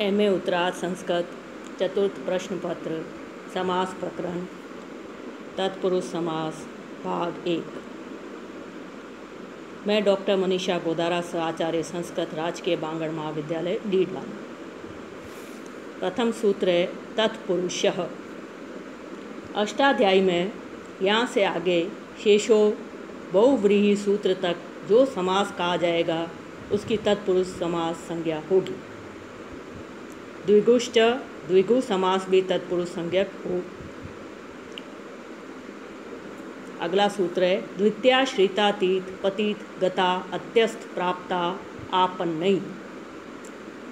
MA उत्तरार्ध संस्कृत चतुर्थ प्रश्न पत्र समास प्रकरण तत्पुरुष समास भाग 1। मैं डॉक्टर मनीषा गोदारा से आचार्य संस्कृत राजकीय बांगड़ महाविद्यालय डीडला। प्रथम सूत्र है तत्पुरुषः। अष्टाध्यायी में यहाँ से आगे शेषो बहुव्रीहि सूत्र तक जो समास कहा जाएगा उसकी तत्पुरुष समास संज्ञा होगी। द्विगुश्च द्विगु समास भी तत्पुरुष संज्ञक हो। अगला सूत्र है द्वितीया श्रितातीत पतित गता अत्यस्त प्राप्ता आपन्नई।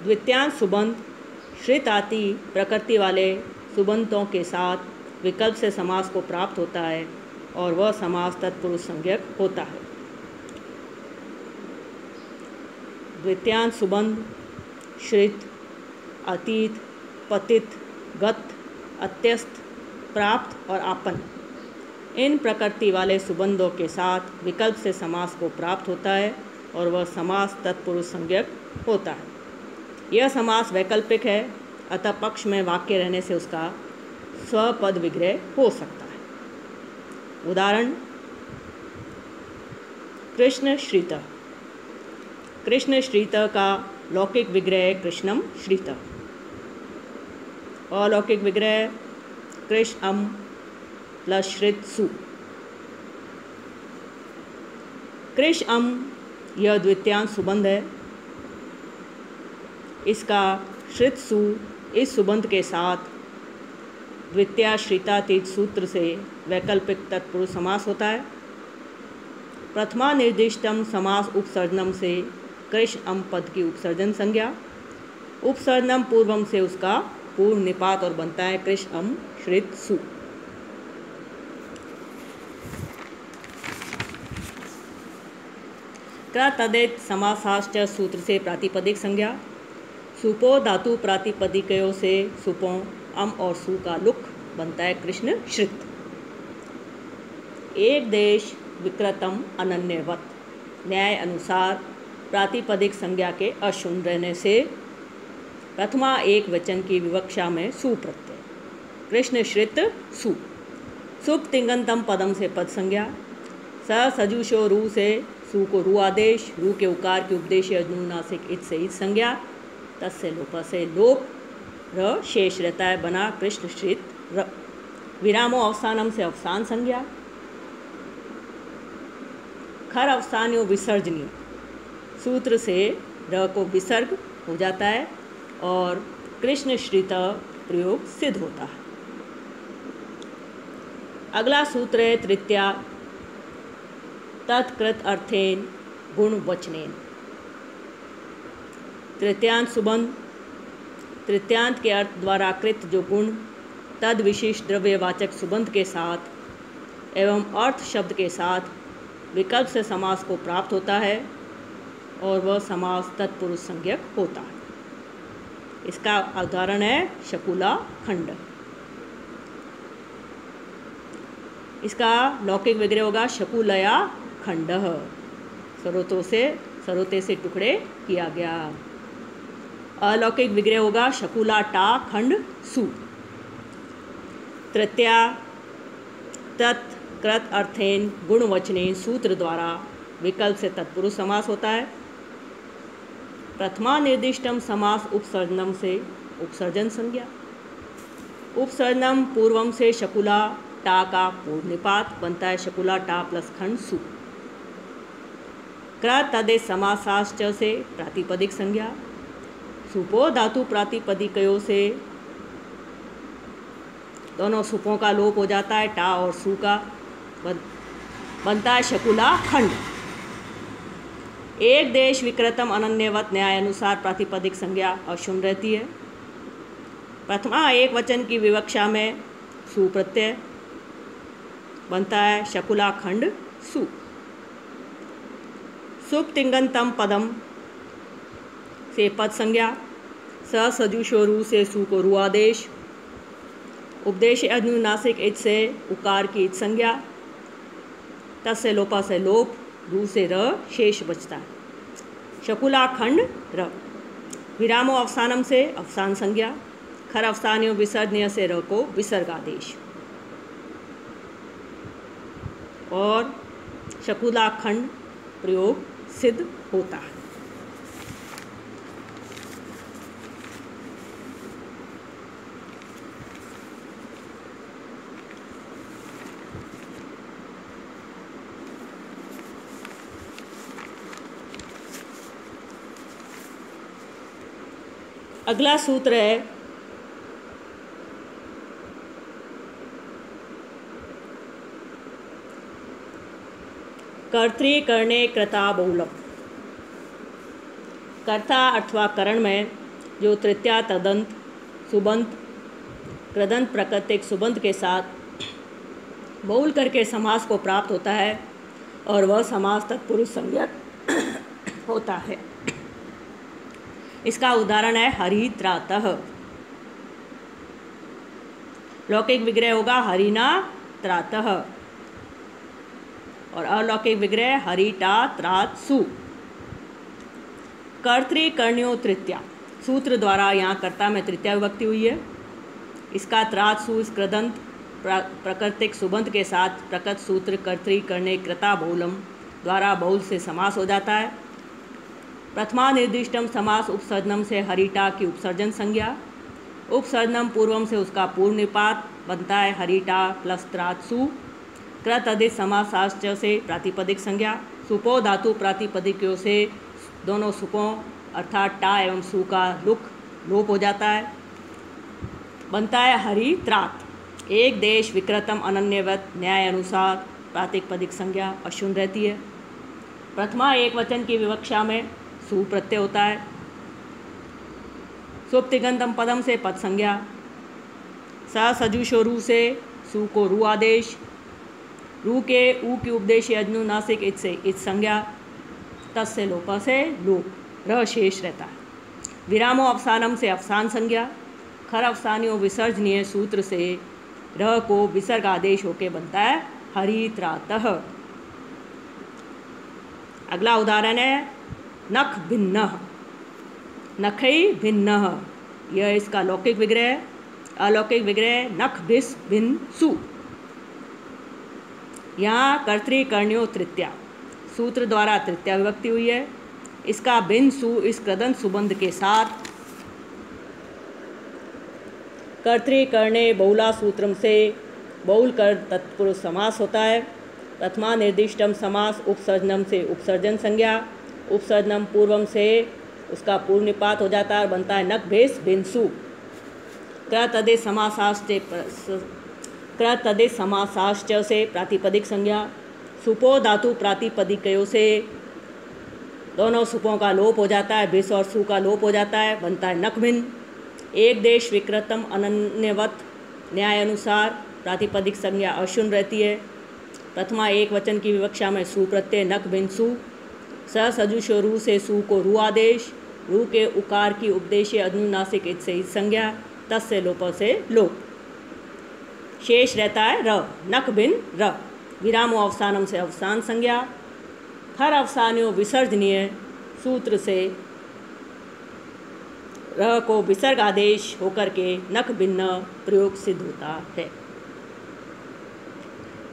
द्वितीयांश सुबंध श्रिताती प्रकृति वाले सुबंधों के साथ विकल्प से समास को प्राप्त होता है और वह समास तत्पुरुष संज्ञक होता है। द्वितीयांश सुबंध श्रित अतीत पतित गत अत्यस्त प्राप्त और आपन इन प्रकृति वाले सुबंधों के साथ विकल्प से समास को प्राप्त होता है और वह समास तत्पुरुष संज्ञक होता है। यह समास वैकल्पिक है, अतः पक्ष में वाक्य रहने से उसका स्वपद विग्रह हो सकता है। उदाहरण कृष्ण श्रित। कृष्ण श्रित का लौकिक विग्रह है कृष्णम श्रित। अलौकिक विग्रह कृष्णम प्लस श्रित सु। कृष्णम यह द्वितीयांश सुबंध है। इसका श्रित सु इस सुबंध के साथ द्वितीया श्रितातीत सूत्र से वैकल्पिक तत्पुरुष समास होता है। प्रथमा निर्दिष्टम समास उपसर्जनम से कृष्णम पद की उपसर्जन संज्ञा। उपसर्जनम पूर्वम से उसका पूर्व निपात और बनता है कृष्णम श्रित सु। तदेत समासाश्च सूत्र से प्रातिपदिक संज्ञा। सुपो धातु प्रातिपदिकयों से सुपों अम और सु का लुक बनता है कृष्ण श्रित। एक देश विक्रतम अनन्यवत न्याय अनुसार प्रातिपदिक संज्ञा के अशून्य रहने से प्रथमा एक वचन की विवक्षा में सु प्रत्यय कृष्ण श्रित सु। सुप तिंगंतम पदम से पद संज्ञा। स सजुषो रू से सु को रू आदेश। रू के उकार की उपदेश अनुनासिक इत से इत संज्ञा। तस्य लोप से लोप र शेष रहता है बना कृष्ण श्रित र। विरामो अवसानम से अवसान संज्ञा। खर अवसान्यो विसर्जनीय सूत्र से र को विसर्ग हो जाता है और कृष्ण श्रित प्रयोग सिद्ध होता है। अगला सूत्र है तृतीया तत्कृत अर्थेन गुण वचनेन। तृतीयांत सुबंध तृतीयांत के अर्थ द्वारा कृत जो गुण तद विशिष्ट द्रव्यवाचक सुबंध के साथ एवं अर्थ शब्द के साथ विकल्प से समास को प्राप्त होता है और वह समास तत्पुरुष संज्ञक होता है। इसका उदाहरण है शकुला खंड। इसका लौकिक विग्रह होगा शकुलया खंड। सरोते से टुकड़े किया गया। अलौकिक विग्रह होगा शकुला टा खंड सु। तृतीया तत्कृत अर्थेन गुणवचनेन सूत्र द्वारा विकल्प से तत्पुरुष समास होता है। प्रथमा निर्दिष्टम समास उपसर्जनम से उपसर्जन संज्ञा। उपसर्जनम पूर्वम से शकुला टा का पूर्व निपात बनता है शकुला टा प्लस खंड सु। कृत तदे समासाश्च से प्रातिपदिक संज्ञा। सुपो धातु प्रातिपदिकयों से दोनों सुपों का लोप हो जाता है टा और सु का बनता है शकुला खंड। एक देश विक्रतम अनन्यवत न्याय अनुसार प्रातिपदिक संज्ञा अशून्य रहती है। प्रथमा एक वचन की विवक्षा में सु प्रत्यय बनता है शकुला खंड सु। सुप तिंगंतम पदम से पद संज्ञा। स सजुषो रू से सु को रू आदेश। उपदेश अनुनासिक इत से उकार की इत संज्ञा। तस्य लोपा से लोप रू से र शेष बचता है शकुला खंड र। विरामो अवसानम से अवसान संज्ञा, खर अवसानियों विसर्जनीय से र को विसर्ग आदेश, और शकुलाखंड प्रयोग सिद्ध होता है। अगला सूत्र है कर्तृकरणे कृता बहुलम। कर्ता अथवा करण में जो तृतीया तदंत सुबंत कृदंत प्राकृतिक सुबंत के साथ बहुल करके समास को प्राप्त होता है और वह समास तत्पुरुष संज्ञक होता है। इसका उदाहरण है हरित्रातः। लौकिक विग्रह होगा हरिना त्रातः और अलौकिक विग्रह हरिटा त्रात्सु। कर्तृकर्ण्यो तृतीया, सूत्र द्वारा यहाँ कर्ता में तृतीया विभक्ति हुई है। इसका त्रात्सु इस कृदंत प्राकृतिक सुबंत के साथ प्रकृत सूत्र कर्तृकर्णे कृता बहुलम द्वारा बहुल से समास हो जाता है। प्रथमा निर्दिष्टम समास उपसर्जनम से हरिटा की उपसर्जन संज्ञा, उपसर्जनम पूर्वम से उसका पूर्व निपात बनता है हरिटा प्लस त्रात्सु। कृत अधिक समासाश्च से प्रातिपदिक संज्ञा, सुपो धातु प्रातिपदिकों से दोनों सुपों अर्थात टा एवं सु का लोप हो जाता है, बनता है हरि त्रात। एक देश विकृतम अनन्यवत न्याय अनुसार प्रातिपदिक संज्ञा अशून्य रहती है। प्रथमा एक वचन की विवक्षा में सु प्रत्यय होता है। सुप्तिगंतम पदम से पद संज्ञा, स सजुषो रू से सु को रू आदेश, रू के ऊ की उपदेश अजनु नासिक इत से इत संज्ञा, तस् से लोप से लोप, र शेष रहता है। विरामो अवसानम से अवसान संज्ञा, खर अवसानियों विसर्जनीय सूत्र से र को विसर्ग आदेश होके बनता है हरित्रातः। अगला उदाहरण है नख भिन्न। नखई भिन्न, यह इसका लौकिक विग्रह। अलौकिक विग्रह नख भिस भिन्न सु। यहाँ कर्तृकर्ण्यो तृतीया, सूत्र द्वारा तृतीया विभक्ति हुई है। इसका भिन्न सु इस कृदंत सुबंध के साथ कर्तृकर्णे बहुला सूत्रम से बहुल कर तत्पुरुष समास होता है। प्रथमा निर्दिष्टम समास उपसर्जनम से उपसर्जन संज्ञा, उपसर्जनम पूर्वम से उसका पूर्व निपात हो जाता है और बनता है नख भेस भिन्सु। कृतदे समासाश्च से प्रातिपदिक संज्ञा, सुपो धातु प्रातिपदिकयों से दोनों सुपों का लोप हो जाता है, भिस और सु का लोप हो जाता है, बनता है नख भिन्न। एक देश विकृतम अनन्यवत न्याय अनुसार प्रातिपदिक संज्ञा अशून्य रहती है। प्रथमा एक वचन की विवक्षा में सु प्रत्यय नख भिन्न सु, स सजुषो रू से सु को रू आदेश, रू के उकार की उपदेश अनुनासिक इत से इत संज्ञा, तस् से लोप से लोप, शेष रहता है र, नख भिन्न र। विरामो अवसानम से अवसान संज्ञा, खर अवसानियों विसर्जनीय सूत्र से र को विसर्ग आदेश होकर के नख भिन्न प्रयोग सिद्ध होता है।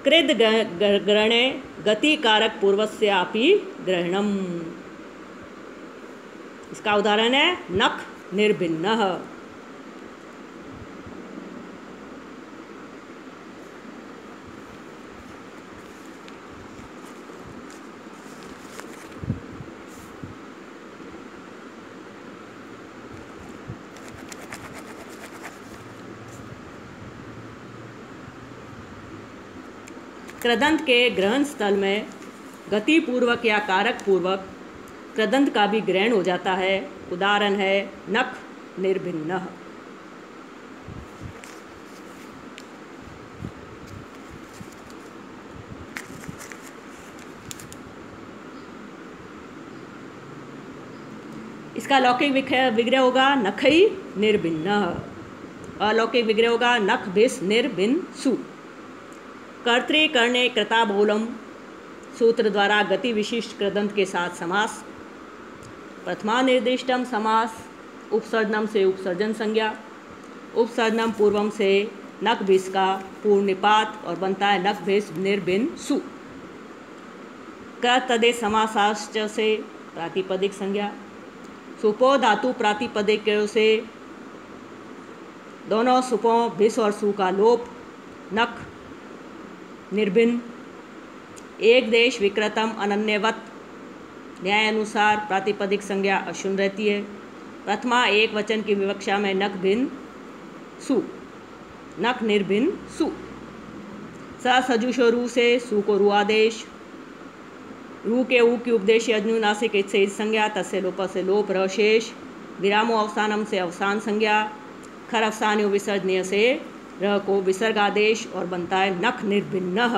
कृद ग्रहणे गति कारक पूर्वस्यापि ग्रहणम, इसका उदाहरण है नख निर्भिन्नः। कृदंत के ग्रहण स्थल में गति पूर्वक या कारक पूर्वक कृदंत का भी ग्रहण हो जाता है। उदाहरण है नख निर्भिन्नः। इसका लौकिक विग्रह होगा नखई निर्भिन्नः। अलौकिक विग्रह होगा नख भिस निर्भिन्न सु। कर्तृकर्णे कृता बहुलम सूत्र द्वारा गति विशिष्ट कृदंत के साथ समास। प्रथमा निर्दिष्टम समास उपसर्जनम से उपसर्जन संज्ञा, उपसर्जनम पूर्वम से नक भिस का पूर्व निपात और बनता है नक भिस निर्भिन सु। क तदे समासाश्च से प्रातिपदिक संज्ञा, सुपो धातु प्रातिपदिक से दोनों सुपों भिस और सु का लोप, नक निर्भिन, एक देश विकृतम अनन्यवत, न्याय अनुसार प्रातिपदिक संज्ञा अशून्य रहती है। प्रथमा एक वचन की विवक्षा में नक भिन्न सु, नक निर्भिन्न सु। स सजुषो रू से सु को रू आदेश, रू के ऊ की उपदेश अनुनासिक से संज्ञा, तस्य लोप से लोप रशेष, विरामो अवसानम से अवसान संज्ञा, खर अवसान्यो विसर्जनीय से र को विसर्ग आदेश और बनता है नख निर्भिन्न।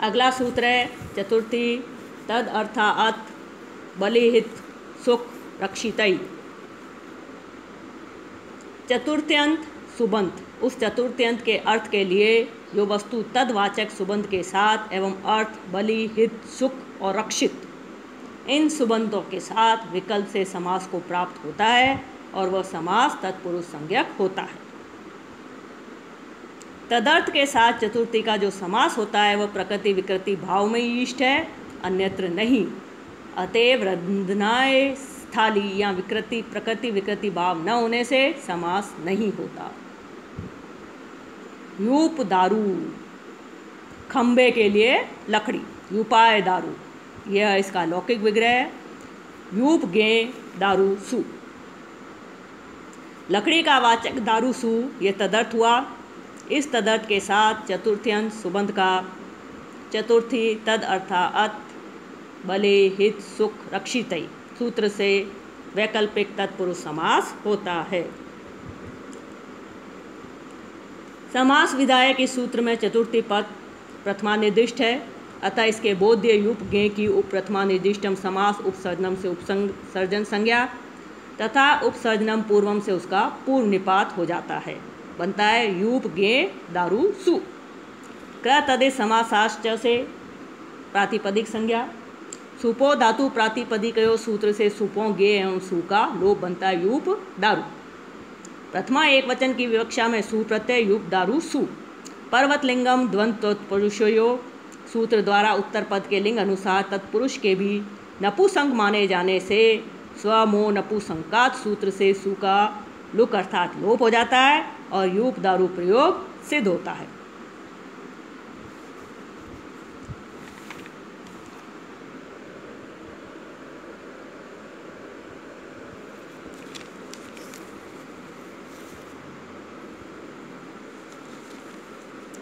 अगला सूत्र है चतुर्थी, तद अर्थात बलिहित सुख रक्षितई। चतुर्थ्यंत सुबंत, उस चतुर्थ्यंत के अर्थ के लिए जो वस्तु तदवाचक सुबंत के साथ एवं अर्थ बलि हित सुख और रक्षित, इन सुबंतों के साथ विकल्प से समास को प्राप्त होता है और वह समास तत्पुरुष संज्ञक होता है। तदर्थ के साथ चतुर्थी का जो समास होता है वह प्रकृति विकृति भाव में ही इष्ट है, अन्यत्र नहीं। अतएव रंधनाय स्थाली या विकृति प्रकृति विकृति भाव न होने से समास नहीं होता। यूप दारू, खंबे के लिए लकड़ी, यूपाय दारू, यह इसका लौकिक विग्रह है। यूप गे दारू सु, लकड़ी का वाचक दारू सु, यह तदर्थ हुआ। इस तदर्थ के साथ चतुर्थ्यंत सुबंध का चतुर्थी तद अर्थात बले हित सुख रक्षितई सूत्र से वैकल्पिक तत्पुरुष समास होता है। समास विधायक इस सूत्र में चतुर्थी पद प्रथमा निर्दिष्ट है, अतः इसके बोध्य यूप गे की उप प्रथमा निर्दिष्टम समास उपसर्जनम से उपसर्जन संज्ञा तथा उपसर्जनम पूर्वम से उसका पूर्व निपात हो जाता है, बनता है यूप गे दारू सु। क तदे समासाश्च से प्रातिपदिक संज्ञा, सुपो धातु प्रातिपदिकयो सूत्र से सुपों गे एवं सु का लोप बनता है यूप दारू। प्रथमा एक वचन की विवक्षा में सु प्रत्यय यूप दारू सु। पर्वतलिंगम द्वंद्व तत्पुरुषयो सूत्र द्वारा उत्तर पद के लिंग अनुसार तत्पुरुष के भी नपुसंग माने जाने से स्वमो नपुसंकात सूत्र से सु का लुक अर्थात लोप हो जाता है और यूप दारू प्रयोग सिद्ध होता है।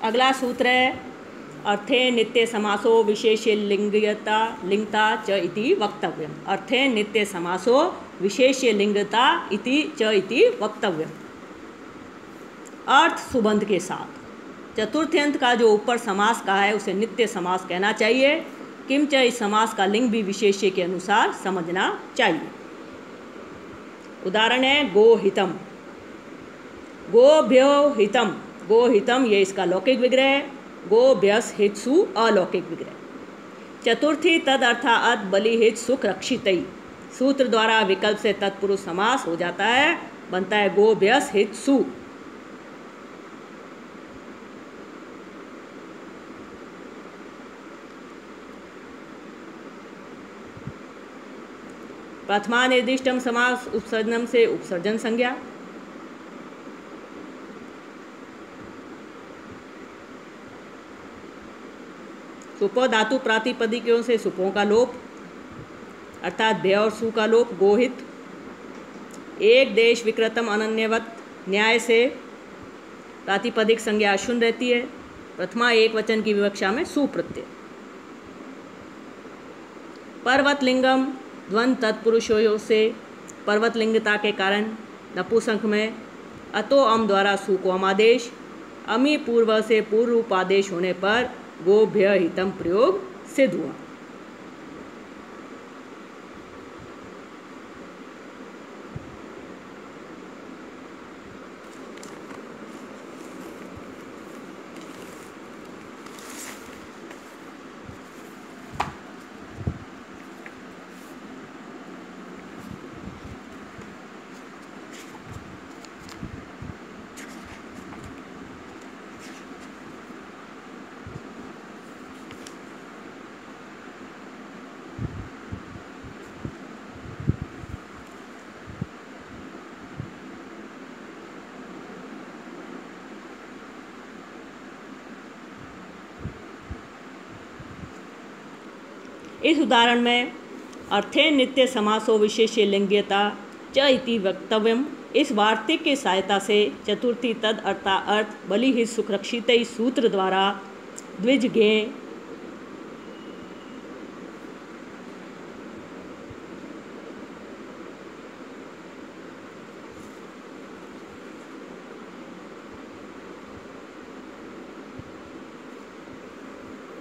अगला सूत्र है अर्थे नित्य समासो विशेष्य लिंगयता लिंगता च इति वक्तव्यम। अर्थे नित्य समासो विशेष्य लिंगता इति च इति वक्तव्यम। अर्थ सुबंध के साथ चतुर्थ्यंत का जो ऊपर समास का है उसे नित्य समास कहना चाहिए, किंच इस समास का लिंग भी विशेष्य के अनुसार समझना चाहिए। उदाहरण है गोहितम, गोभ्यो हितम, गोहितम ये इसका लौकिक विग्रह है, गोभ्यस हितसु अलौकिक विग्रह। चतुर्थी तद अर्थात बलि हित सुख रक्षितई सूत्र द्वारा विकल्प से तत्पुरुष समास हो जाता है, बनता है गोभ्यस हितसु। प्रथमा निर्दिष्टम समास उपसर्जनम से उपसर्जन संज्ञा, सुपो धातु प्रातिपदिकों से सुपों का लोप अर्थात भय और सु का लोप गोहित। एक देश विकृतम अनन्यवत न्याय से प्रातिपदिक संज्ञा शून्य रहती है, प्रथमा एक वचन की विवक्षा में सु प्रत्यय। पर्वत लिंगम द्वंद्व तत्पुरुषों से पर्वत लिंगता के कारण नपुंसक में अतो अम द्वारा सु को अमादेश, अमी पूर्व से पूर्व रूप आदेश होने पर गोभ्य हितम प्रयोग सिद्ध हुआ। इस उदाहरण में अर्थे नित्य समासो विशेष्य लिंग्यता च इति वक्तव्यम। इस वार्तिक की सहायता से चतुर्थी तद अर्था अर्थ बलि ही सुखरक्षित सूत्र द्वारा द्विज ज्ञेय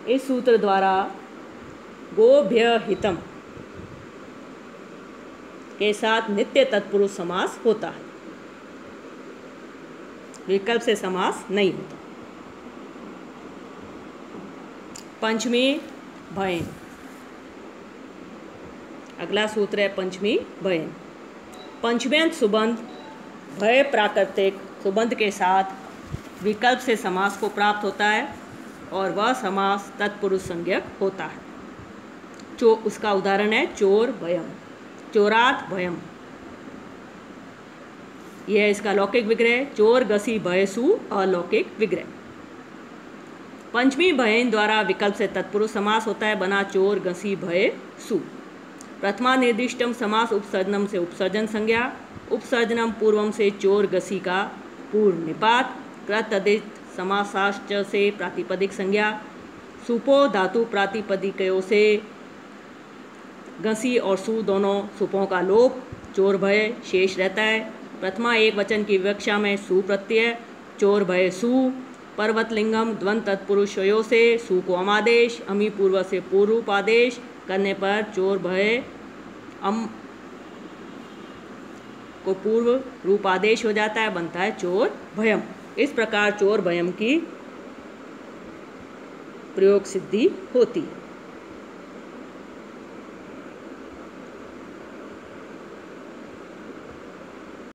इस सूत्र द्वारा गोभ्य हितम के साथ नित्य तत्पुरुष समास होता है, विकल्प से समास नहीं होता। पंचमी भयन, अगला सूत्र है पंचमी भयन। पंचम्यंत सुबंध भय प्राकृतिक सुबंध के साथ विकल्प से समास को प्राप्त होता है और वह समास तत्पुरुष संज्ञक होता है। उसका उदाहरण है चोर भयम, चोरात भयम। यह है इसका लौकिक विग्रह। चोर गसी भयसु अलौकिक विग्रह। पंचमी भयन द्वारा विकल्प से तत्पुरुष समास होता है, बना चोर गसी भय सु। प्रथमा निर्दिष्टम समास उपसर्जनम से उपसर्जन संज्ञा, उपसर्जनम पूर्वम से चोर गसी का पूर्व निपात, कृतदित समासाश्च से प्रातिपदिक संज्ञा, सुपो धातु प्रातिपदिकयों से गसी और सु दोनों सुपों का लोप, चोर भय शेष रहता है। प्रथमा एक वचन की विवक्षा में सु प्रत्यय, चोर भय सु। पर्वतलिंगम द्वंद तत्पुरुषयों से सु को अमादेश, अमी पूर्व से पूर्व आदेश करने पर चोर भय अम को पूर्व रूप आदेश हो जाता है, बनता है चोर भयम। इस प्रकार चोर भयम की प्रयोग सिद्धि होती है।